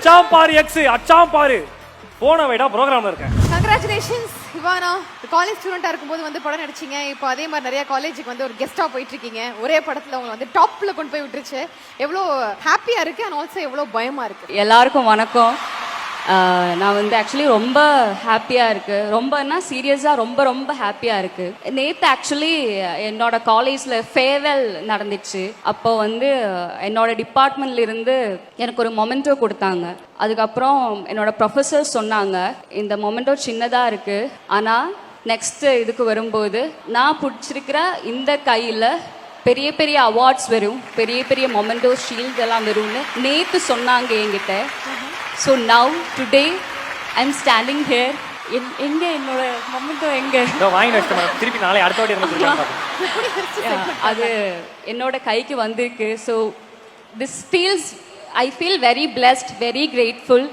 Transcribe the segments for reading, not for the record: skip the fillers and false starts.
அச்சாம் பாரு எக்ஸ் அச்சாம் பாரு போன வைடா ப்ரோக்ராம்ல இருக்கேன். Congratulations Ivana. காலேஜ் ஸ்டூடெண்டா இருக்கும்போது வந்து படம் நடிச்சீங்க. இப்போ அதே மாதிரி நிறைய காலேஜுக்கு வந்து ஒரு கெஸ்டா போயிட்டு இருக்கீங்க. ஒரே படத்துல உங்களை வந்து டாப்ல கொண்டு போய் விட்டுருச்சு. எவ்வளோ ஹாப்பியா இருக்கு அண்ட் ஆல்சோ எவ்வளோ பயமா இருக்கு? எல்லாருக்கும் வணக்கம். நான் வந்து ஆக்சுவலி ரொம்ப ஹாப்பியாக இருக்குது. ரொம்பன்னா சீரியஸாக ரொம்ப ஹாப்பியாக இருக்குது. நேற்று ஆக்சுவலி என்னோட காலேஜில் ஃபேர்வெல் நடந்துச்சு. அப்போ வந்து என்னோட டிபார்ட்மெண்ட்லேருந்து எனக்கு ஒரு மொமெண்டோ கொடுத்தாங்க. அதுக்கப்புறம் என்னோட ப்ரொஃபஸர் சொன்னாங்க, இந்த மொமெண்டோ சின்னதாக இருக்குது, ஆனால் நெக்ஸ்ட்டு இதுக்கு வரும்போது நான் பிடிச்சிருக்கிற இந்த கையில் பெரிய பெரிய அவார்ட்ஸ் வரும், பெரிய பெரிய மொமெண்டோ ஷீல்ட் எல்லாம் வரும்னு நேற்று சொன்னாங்க என்கிட்ட. So now today I am standing here. எங்கே என்னோட மொமெண்டோ எங்கே? திருப்பி நாளை அடுத்த வாட்டி என்ன அது என்னோட கைக்கு வந்திருக்கு. So this feels I feel very blessed, very grateful.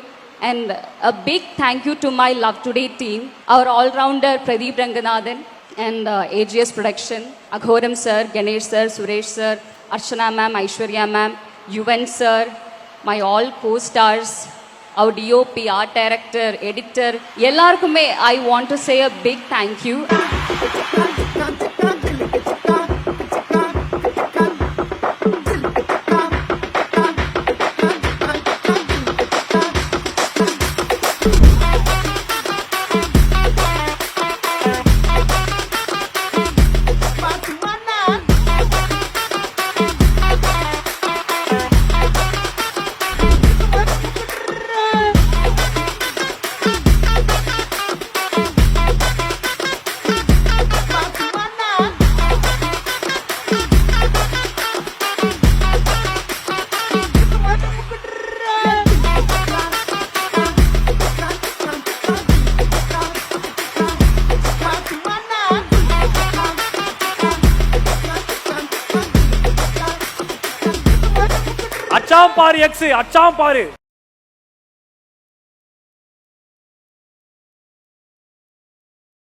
And a big thank you to my Love Today team, our all-rounder Pradeep Ranganathan and AGS Production, Aghoram sir, Ganesh sir, Suresh sir, Archana ma'am, Aishwarya ma'am, Yuvan sir, my all co-stars, our DOP, art director, editor, ellarkume I want to say a big thank you. Assam பாரு X Assam பாரு.